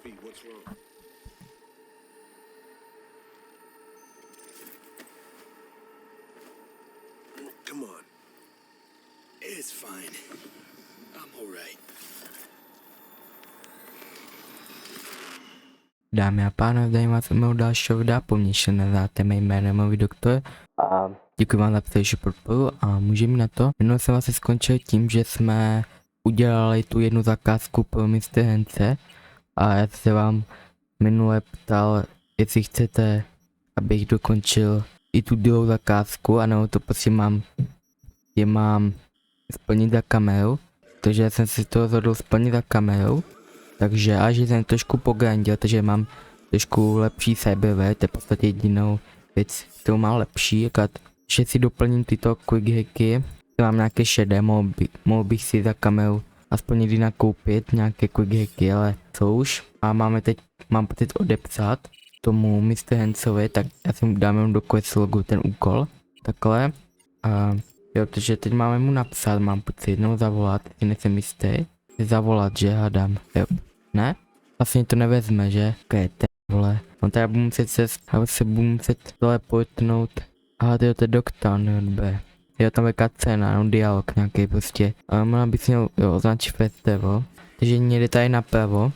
B, what's wrong? Come on. It's fine. I'm alright. Dámy a pánové, zdravím vás u mého dalšího videa, pomnějště neznáte mé jméno, mluví doktor. A děkuji vám za především podporu a můžeme na to. Minule jsem vlastně skončil tím, že jsme udělali tu jednu zakázku pro Mr.Handsem a já se vám minule ptal, jestli chcete, abych dokončil i tu druhou zakázku, anebo to prostě mám splnit za kamerou, takže jsem si to rozhodl splnit za kamerou. Takže až jsem trošku pograndil, takže mám trošku lepší cyberware, to je v podstatě jedinou věc, kterou mám lepší, že si doplním tyto quick hacky, mám nějaké šedé, mohl bych si za kamerou aspoň někdy nakoupit nějaké quick hacky, ale co už. A mám teď odepsat tomu Mr.Handsemovi, tak já si mu dám jenom do quest logu ten úkol, takhle. A jo, takže teď máme mu napsat, mám pocit jednou zavolat, jestli nejsem jistý. Zavolat, že hádám, jo. Ne? Vlastně to nevezme, že? Kajete, vole. No tady budu muset teleportnout. Aha, to je doktor, ne, jo, tam je cena, no dialog nějaký prostě. Ale možná bych měl, jo, označit festival. Takže někde tady napravo.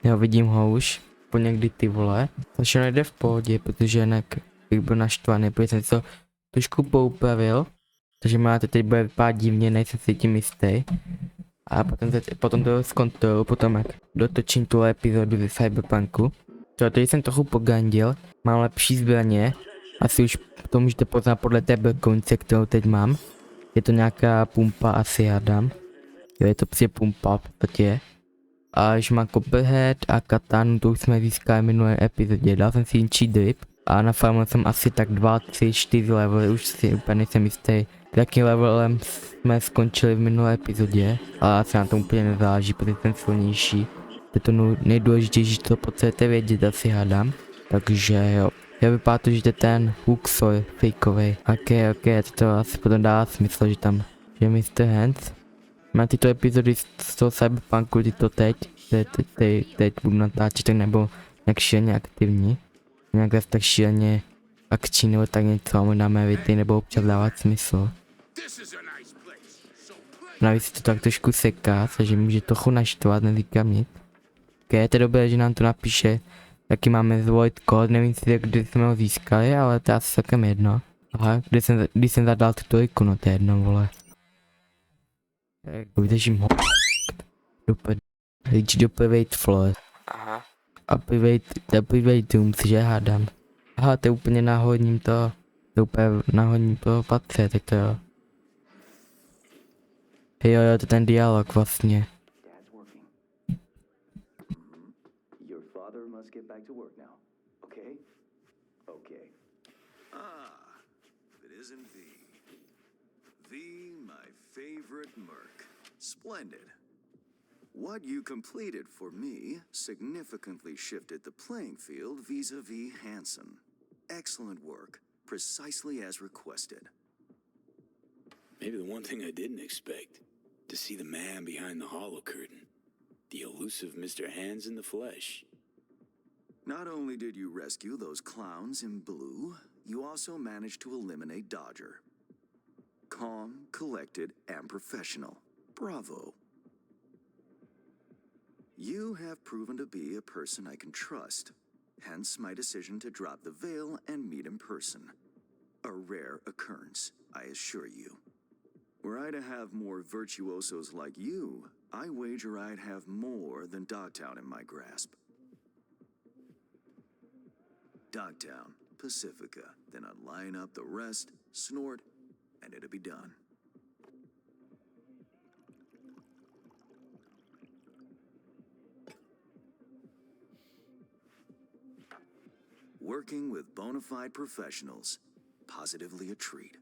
Jo, vidím ho už. Po někdy ty vole. To všechno jde v pohodě, protože jinak bych byl naštvaný, protože jsem to trošku poupravil. Takže máte teď bude vypadat divně, nejsem si tím jistý. A potom to zkontroluji, potom jak dotočím tu epizodu ze Cyberpunku. Tady jsem trochu pogandil, mám lepší zbraně, asi už to můžete poznat podle té brkonce, kterou teď mám. Je to nějaká pumpa, asi hádám. Jo, je to prostě pumpa v podstatě. A už mám copperhead a katanu, to už jsme získali v minulé epizodě, dal jsem si jinčí drip. A nafarmil jsem asi tak 2, 3, 4 levely, už si úplně nejsem jistý, jakým levelem jsme skončili v minulé epizodě, ale asi na tom úplně nezáleží, protože jsem silnější. To je to nejdůležitější, co potřebujete vědět, asi hádám. Takže jo, já vypadá to, že to je ten Huxor fakeový. Ok, to asi potom dá smysl, že tam je Mr.Handsem. Mám tyto epizody z toho Cyberpunku, teď budu natáčet, tak nebo nějak šíleně aktivní. Nějak tak šíleně akční nebo tak něco a možná mé věty nebo občas dávat smysl. Navíc to tak trošku seká, takže může trochu naštvat, neříkám nic. Ok, to je dobré, že nám to napíše, jaký máme zvolit kód, nevím si, kde jsme ho získali, ale to je asi celkem jedno. Aha, když jsem zadal tu ikonu, to je jedno, vole. Vydržím ho. Reach the private floor. Aha. A private rooms, že hádám. Aha, to je úplně náhodním toho patře, tak to jo. Jo, to je ten dialog vlastně. Your father must get back to work now. Okay? Okay. If it isn't V. V, my favorite merc. Splendid. What you completed for me significantly shifted the playing field vis-a-vis Handsem. Excellent work, precisely as requested. Maybe the one thing I didn't expect, to see the man behind the hollow curtain. The elusive Mr. Hands in the flesh. Not only did you rescue those clowns in blue, you also managed to eliminate Dodger. Calm, collected, and professional. Bravo. You have proven to be a person I can trust, hence my decision to drop the veil and meet in person. A rare occurrence, I assure you. Were I to have more virtuosos like you, I wager I'd have more than Dogtown in my grasp. Dogtown, Pacifica, then I'd line up the rest, snort, and it'd be done. Working with bona fide professionals, positively a treat.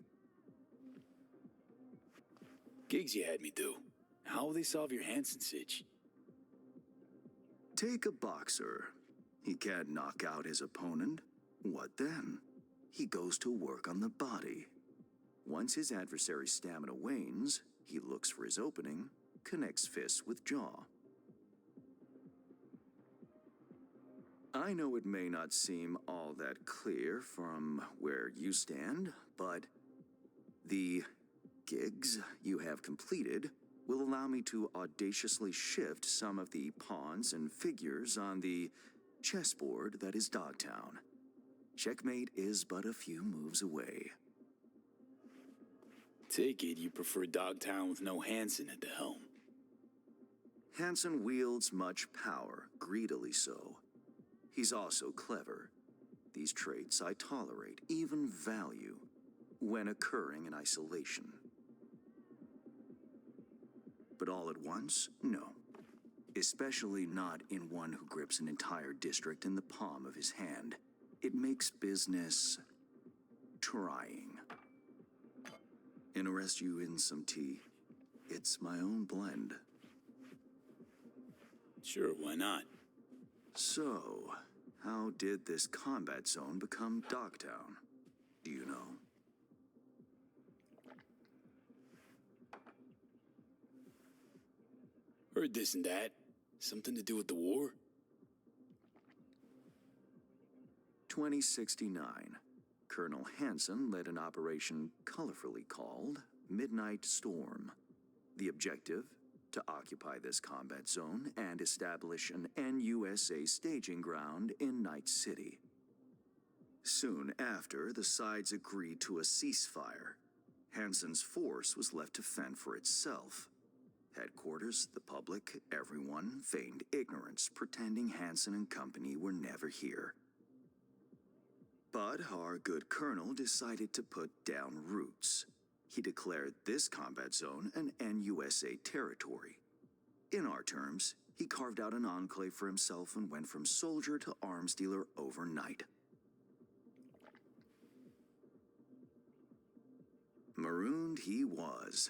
Gigs you had me do. How will they solve your Hansen sitch? Take a boxer. He can't knock out his opponent. What then? He goes to work on the body. Once his adversary's stamina wanes, he looks for his opening, connects fists with jaw. I know it may not seem all that clear from where you stand, but the gigs you have completed will allow me to audaciously shift some of the pawns and figures on the chessboard that is Dogtown. Checkmate is but a few moves away. Take it you prefer Dogtown with no Handsem at the helm. Hansen wields much power, greedily so. He's also clever. These traits I tolerate, even value, when occurring in isolation. But all at once, no. Especially not in one who grips an entire district in the palm of his hand. It makes business trying. Interest you in some tea? It's my own blend. Sure, why not? So, how did this combat zone become Dogtown? Do you know? Heard this and that. Something to do with the war? 2069. Colonel Hansen led an operation colorfully called Midnight Storm. The objective? To occupy this combat zone and establish an NUSA staging ground in Night City. Soon after, the sides agreed to a ceasefire. Hansen's force was left to fend for itself. Headquarters, the public, everyone feigned ignorance, pretending Hansen and company were never here. But our good colonel decided to put down roots. He declared this combat zone an NUSA territory. In our terms, he carved out an enclave for himself and went from soldier to arms dealer overnight. Marooned he was.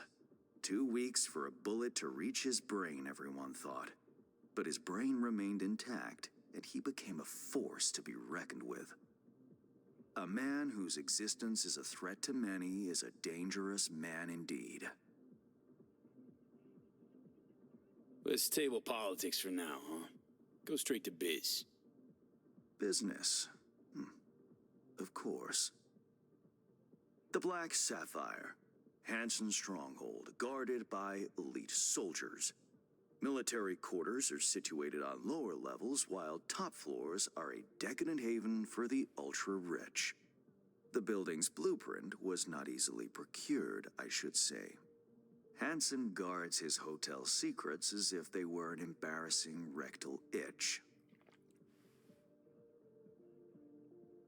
2 weeks for a bullet to reach his brain, everyone thought. But his brain remained intact, and he became a force to be reckoned with. A man whose existence is a threat to many is a dangerous man indeed. Let's table politics for now, huh? Go straight to biz. Business. Of course. The Black Sapphire. Hansen's stronghold, guarded by elite soldiers. Military quarters are situated on lower levels, while top floors are a decadent haven for the ultra-rich. The building's blueprint was not easily procured, I should say. Hansen guards his hotel secrets as if they were an embarrassing rectal itch.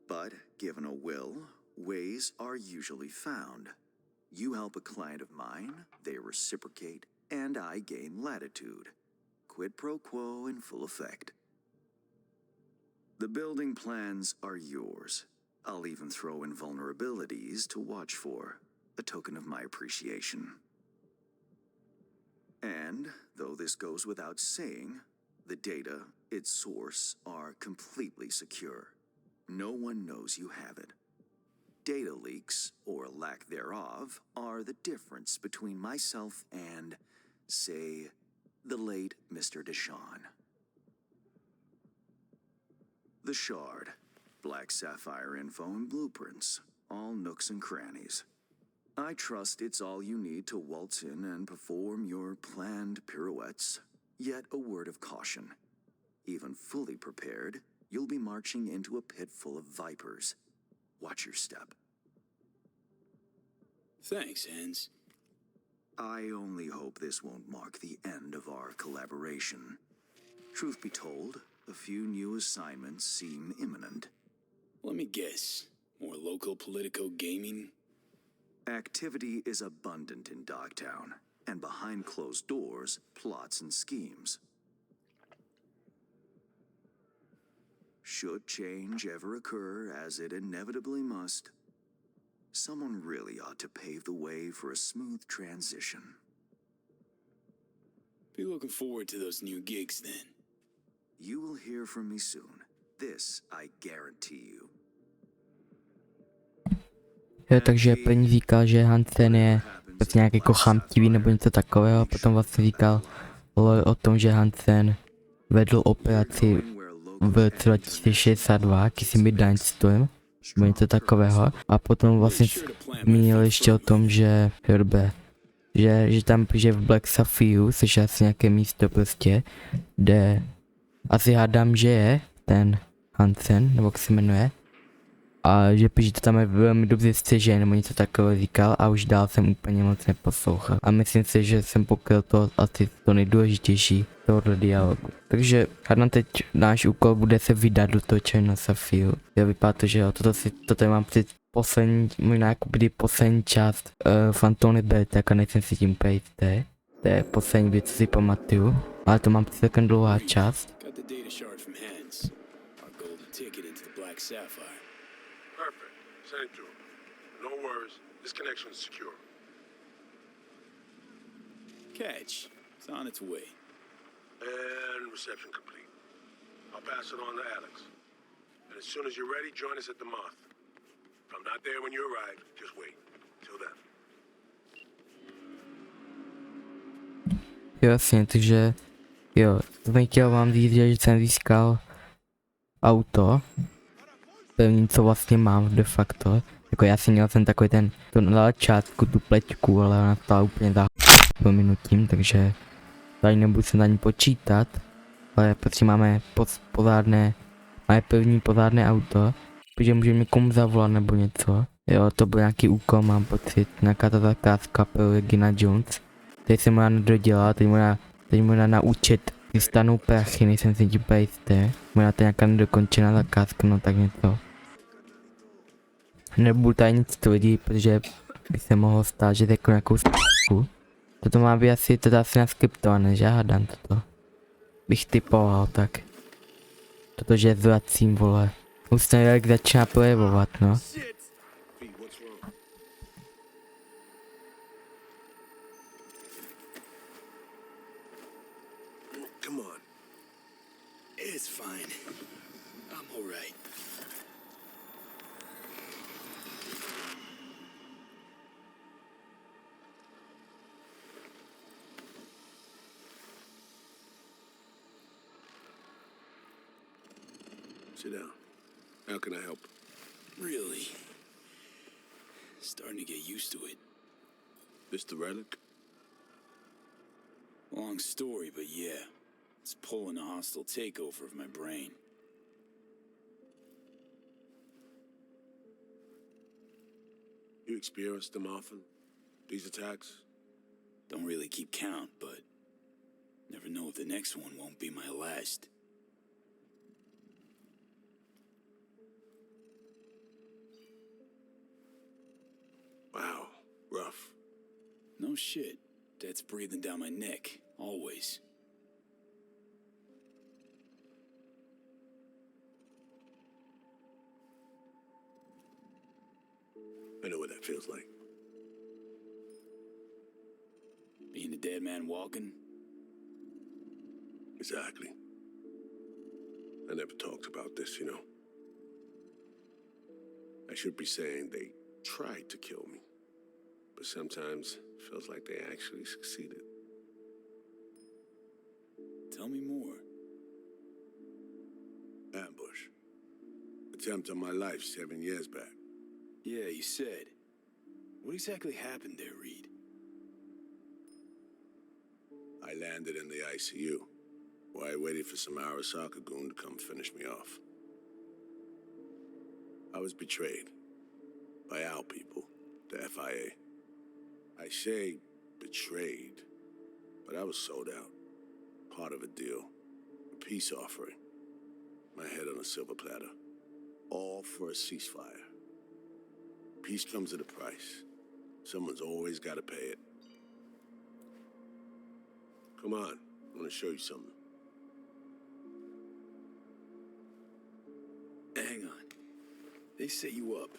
But, given a will, ways are usually found. You help a client of mine, they reciprocate, and I gain latitude. Quid pro quo in full effect. The building plans are yours. I'll even throw in vulnerabilities to watch for, a token of my appreciation. And, though this goes without saying, the data, its source, are completely secure. No one knows you have it. Data leaks, or lack thereof, are the difference between myself and, say, the late Mr. Deshawn. The Shard. Black Sapphire info and blueprints. All nooks and crannies. I trust it's all you need to waltz in and perform your planned pirouettes. Yet a word of caution. Even fully prepared, you'll be marching into a pit full of vipers. Watch your step. Thanks, Hans. I only hope this won't mark the end of our collaboration. Truth be told, a few new assignments seem imminent. Let me guess. More local politico gaming? Activity is abundant in Dogtown, and behind closed doors, plots and schemes. Should change ever occur, as it inevitably must, someone really ought to pave the way for a smooth transition. Be looking forward to those new gigs then. You will hear from me soon. This I guarantee you. Jo, takže první říkal, že Hansen je prostě nějak jako chamtivý nebo něco takového, a potom vlastně říkal o tom, že Hansen vedl operaci v roce 2062, kdysi Midnight Storm, nebo něco takového. A potom vlastně zmínil ještě o tom, že že tam že v Black Sapphire, což je asi nějaké místo prostě, kde asi hádám, že je ten Handsem, nebo jak se jmenuje. A že to tam je velmi dobře střežen, nebo něco takového říkal a už dál jsem úplně moc neposlouchal. A myslím si, že jsem pokryl to asi to nejdůležitější tohoto dialogu. Takže hádám teď náš úkol bude se vydat do toho černého Sapphire. Jo, vypadá to, že jo, toto mám před poslední, možná jako kdy poslední část Phantom Liberty, a nejsem si tím úplně jistý. To je poslední věc, co si pamatuju. Ale to mám celkem dlouhá část. Perfect. Send it to him. No worries. This connection is secure. Catch. It's on its way. And reception complete. I'll pass it on to Alex. And as soon as you're ready, join us at the Moth. If I'm not there when you arrive, just wait. Till then. Jo, jasně, takže jo, jsem chtěl vám říct, že jsem získal auto. První, co vlastně mám de facto. Jako já si měl jsem takový to na začátku, tu pleťku, ale ona stala úplně za minutím, takže tady nebudu se na ní počítat. Ale prostě máme první pořádné auto, protože můžeme někomu zavolat nebo něco. Jo, to byl nějaký úkol, mám pocit, nějaká ta zakázka pro Regina Jones. Teď jsem možná nedodělal, teď možná naučit vystanou prachy, nejsem si tím úplně jistý. Možná to nějaká nedokončená zakázka, no tak něco. Nebudu tady nic tvrdit, protože by se mohlo stát, že řeknu nějakou schůzku. Toto má být asi, to asi naskriptované, že hádám toto. Bych typoval, tak. Toto, že zvracím, vole. Už ten jak začíná projevovat, no. Come on. It's fine. I'm all right. Sit down. How can I help? Really? Starting to get used to it. This the relic? Long story, but yeah. It's pulling a hostile takeover of my brain. You experience them often? These attacks? Don't really keep count, but never know if the next one won't be my last. Wow, rough. No shit. That's breathing down my neck, always. I know what that feels like. Being a dead man walking? Exactly. I never talked about this, you know. I should be saying they tried to kill me, but sometimes it feels like they actually succeeded. Tell me more. Ambush. Attempt on my life 7 years back. Yeah, you said. What exactly happened there, Reed? I landed in the ICU, while I waited for some Arasaka goon to come finish me off. I was betrayed by our people, the FIA. I say betrayed, but I was sold out. Part of a deal. A peace offering. My head on a silver platter. All for a ceasefire. Peace comes at a price. Someone's always got to pay it. Come on, I want to show you something. Hang on. They set you up,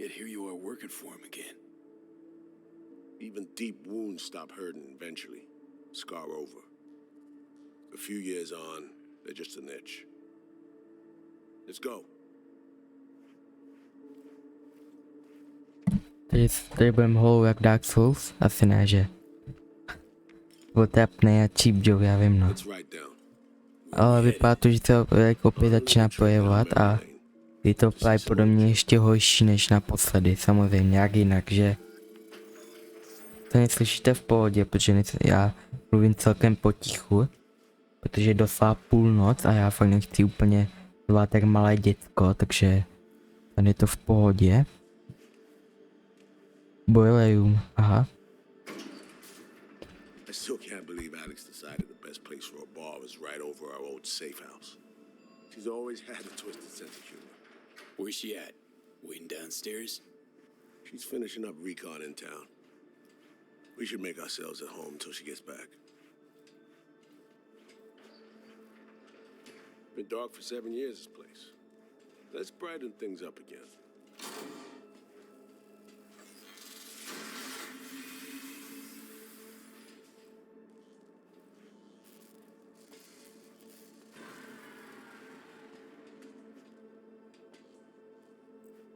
yet here you are working for him again. Even deep wounds stop hurting eventually. Scar over. A few years on, they're just an itch. Let's go. Tady budeme holou jak Dark Souls? Asi ne, že? Byl trapnej a cheap joke, já vím, no. Let's write down. ale vypadá to, že to jako opět začíná projevovat a je to pravděpodobně ještě horší než naposledy, samozřejmě, jak jinak, že to neslyšíte v pohodě, protože já mluvím celkem potichu, protože je doslova půlnoc a já fakt nechci úplně zvát jak malé děcko, takže tady je to v pohodě. Boiler room, aha. I still can't believe Alex decided the best place for a bar was right over our old safe house. She's always had a twisted sense of humor. Where's she at? Waiting downstairs? She's finishing up recon in town. We should make ourselves at home till she gets back. Been dark for 7 years, this place. Let's brighten things up again.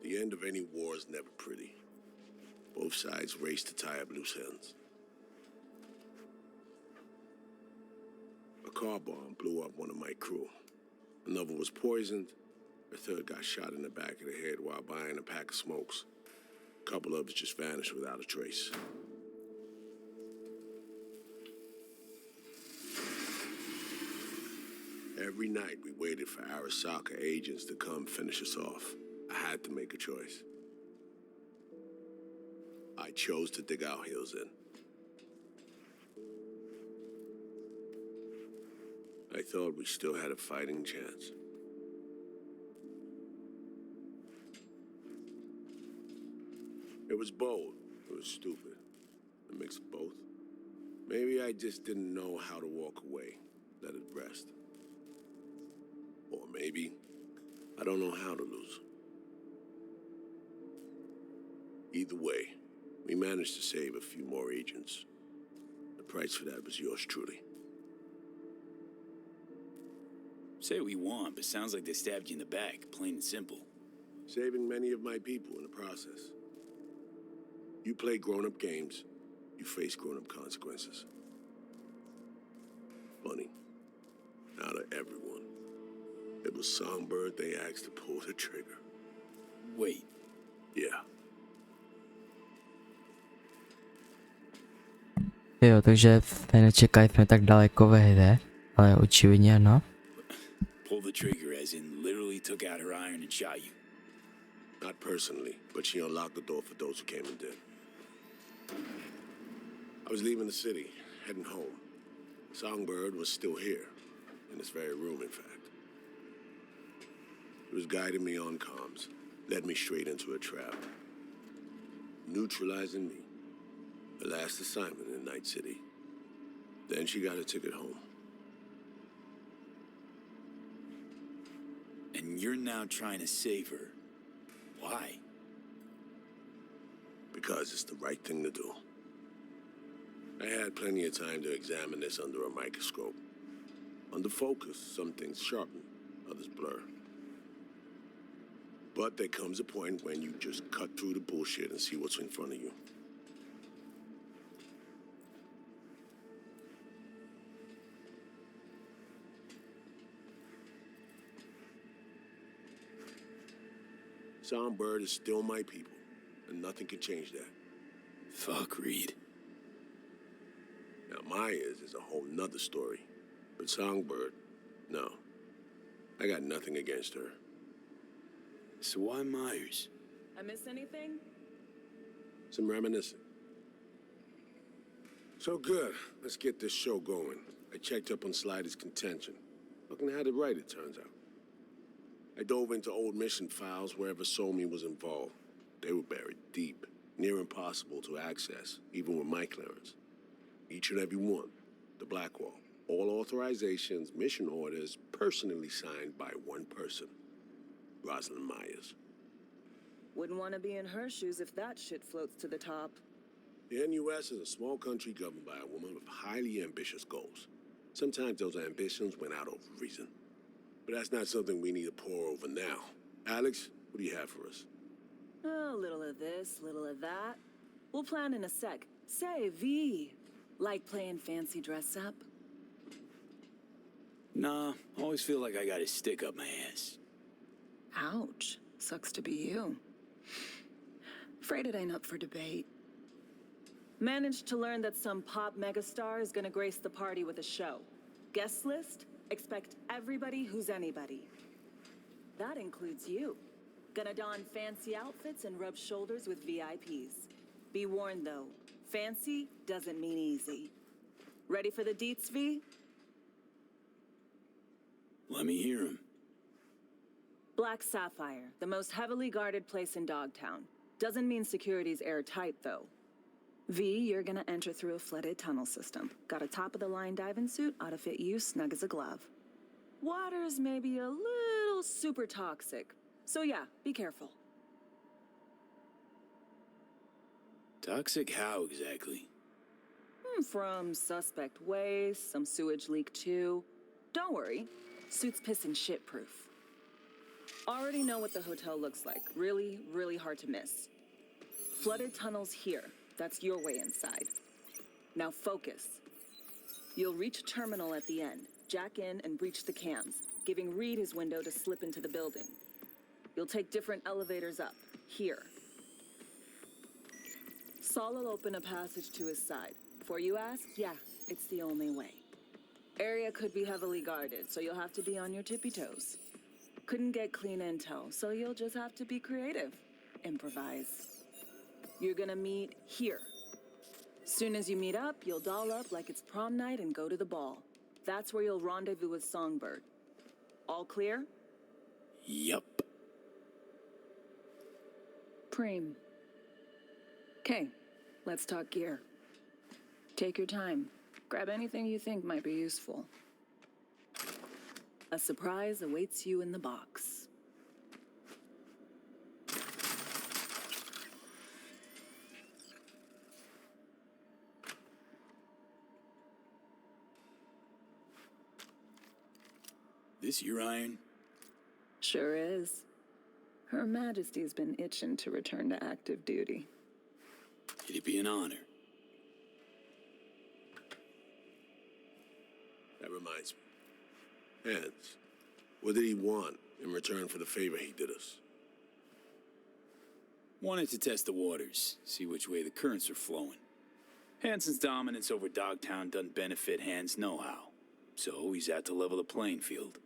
The end of any war is never pretty. Both sides race to tie up loose ends. A car bomb blew up one of my crew. Another was poisoned. A third got shot in the back of the head while buying a pack of smokes. A couple others just vanished without a trace. Every night we waited for our SCHÜZKA agents to come finish us off. I had to make a choice. I chose to dig our heels in. I thought we still had a fighting chance. It was bold. It was stupid. A mix of both. Maybe I just didn't know how to walk away, let it rest. Or maybe I don't know how to lose. Either way, we managed to save a few more agents. The price for that was yours truly. Say what you want, but sounds like they stabbed you in the back, plain and simple. Saving many of my people in the process. You play grown-up games, you face grown-up consequences. Funny. Out of everyone, it was Songbird they asked to pull the trigger. Wait, Yeah. Jo, takže se nečekali jsme tak daleko ve hře, ale očividně ano. pull the trigger as in literally took out her iron and shot you. Not personally, but she unlocked the door for those who came and did. I was leaving the city, heading home. Songbird was still here, in this very room, in fact. He was guiding me on comms, led me straight into a trap. Neutralizing me. The last assignment in Night City. Then she got a ticket home. And you're now trying to save her. Why? Because it's the right thing to do. I had plenty of time to examine this under a microscope. Under focus, some things sharpen, others blur. But there comes a point when you just cut through the bullshit and see what's in front of you. Songbird is still my people, and nothing can change that. Fuck, Reed. Now, Maya's is a whole nother story. But Songbird, no. I got nothing against her. So why Myers? I miss anything? Some reminiscing. So good. Let's get this show going. I checked up on Slider's contention. Fucking had it right, it turns out. I dove into old mission files wherever Somi was involved. They were buried deep, near impossible to access, even with my clearance. Each and every one, the Blackwall. All authorizations, mission orders, personally signed by one person, Rosalind Myers. Wouldn't want to be in her shoes if that shit floats to the top. The NUS is a small country governed by a woman with highly ambitious goals. Sometimes those ambitions went out over reason. But that's not something we need to pour over now. Alex, what do you have for us? A little of this, little of that. We'll plan in a sec. Say, V. Like playing fancy dress up? Nah, always feel like I got a stick up my ass. Ouch. Sucks to be you. Afraid it ain't up for debate. Managed to learn that some pop megastar is gonna grace the party with a show. Guest list? Expect everybody who's anybody. That includes you. Gonna don fancy outfits and rub shoulders with VIPs. Be warned though, fancy doesn't mean easy. Ready for the deets, V? Let me hear him. Black Sapphire, the most heavily guarded place in Dogtown. Doesn't mean security's airtight though. V, you're gonna enter through a flooded tunnel system. Got a top-of-the-line diving suit, ought to fit you snug as a glove. Water's maybe a little super toxic. So yeah, be careful. Toxic how exactly? From suspect waste, some sewage leak too. Don't worry, suit's piss and shit proof. Already know what the hotel looks like. Really, really hard to miss. Flooded tunnels here. That's your way inside. Now focus. You'll reach a terminal at the end, jack in and breach the cams, giving Reed his window to slip into the building. You'll take different elevators up, here. Saul will open a passage to his side. Before you ask, yeah, it's the only way. Area could be heavily guarded, so you'll have to be on your tippy toes. Couldn't get clean intel, so you'll just have to be creative. Improvise. You're gonna meet here. Soon as you meet up, you'll doll up like it's prom night and go to the ball. That's where you'll rendezvous with Songbird. All clear? Yup. Preem. Okay, let's talk gear. Take your time. Grab anything you think might be useful. A surprise awaits you in the box. This your iron? Sure is. Her Majesty's been itching to return to active duty. It'd be an honor. That reminds me. Hands, what did he want in return for the favor he did us? Wanted to test the waters, see which way the currents are flowing. Hansen's dominance over Dogtown doesn't benefit Hans no-how, so he's out to level the playing field.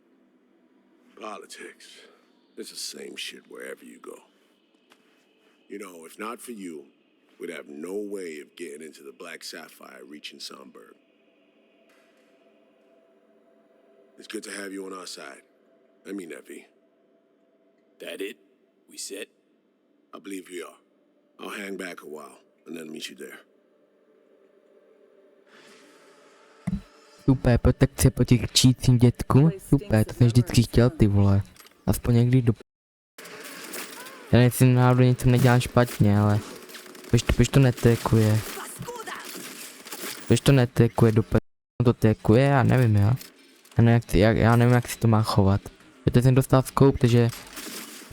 Politics. It's the same shit wherever you go. You know, if not for you, we'd have no way of getting into the Black Sapphire reaching Songbird. It's good to have you on our side. I mean that, V. That it? We set? I believe we are. I'll hang back a while and then meet you there. Super, protekce proti křičícím dětku. Super, to jsem vždycky chtěl, ty vole. Aspoň někdy do... Já nejsem náhodou něco nedělám špatně, ale... Proč to netekuje? Proč to netekuje do to tekuje? Já nevím, jo. Já nevím, jak si to má chovat. Protože jsem dostal scope, takže...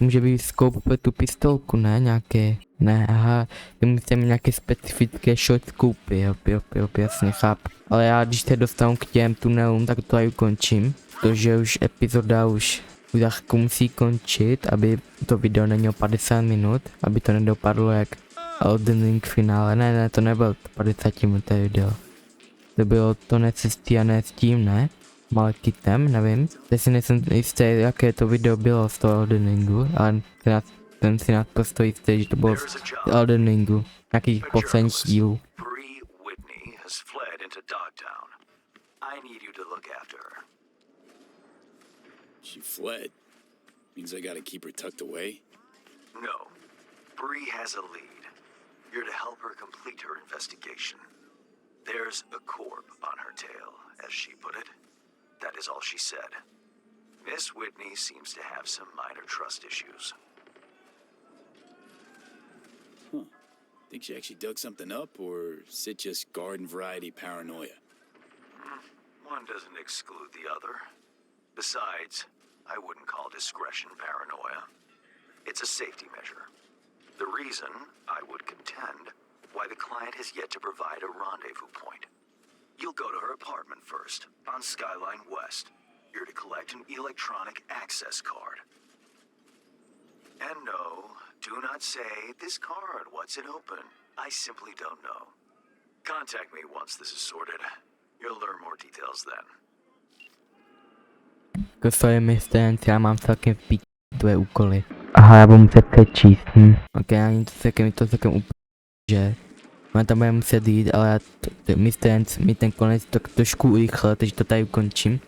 Může být scope pro tu pistolku, ne? Nějaké... Ne, aha. Ty musíte mít nějaké specifické short scoopy, jo, jasně chápu. Ale já, když se dostanu k těm tunelům, tak to tady ukončím. Protože už epizoda už za chvilku musí končit, aby to video nemělo 50 minut, aby to nedopadlo jak Elden Ring finále. Ne, to nebylo 50 minutové video. To bylo to necestí a ne s tím, ne? Malkitem, nevím. Teď si nejsem jistý, jaké to video bylo z toho Elden Ringu, ale ten si naprosto jistý, že to bylo z Elden Ringu. Nějakých posledních dílů. She fled. Means I gotta keep her tucked away? No. Bree has a lead. You're to help her complete her investigation. There's a corp on her tail, as she put it. That is all she said. Miss Whitney seems to have some minor trust issues. Huh. Think she actually dug something up, or is it just garden variety paranoia? One doesn't exclude the other. Besides, I wouldn't call discretion paranoia. It's a safety measure. The reason, I would contend, why the client has yet to provide a rendezvous point. You'll go to her apartment first, on Skyline West. You're to collect an electronic access card. And no, do not say, this card, what's it open? I simply don't know. Contact me once this is sorted. You'll learn more details then. Sorry, Mr. já mám celkem v píči tvoje úkoly. Aha, já budu muset přečíst. Ok, ani to celkem úplně, že ona tam bude muset jít, ale já Mr. mi ten konec tak trošku urychlil, takže to tady ukončím.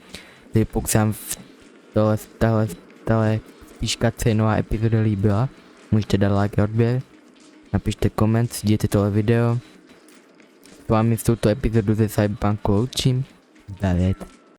Takže pokud se vám tahle spíška nová epizoda líbila, můžete dát like a odběr, napište koment, sdílejte tohle video. S vámi s touto epizodu ze Cyberpunku loučím. Davět.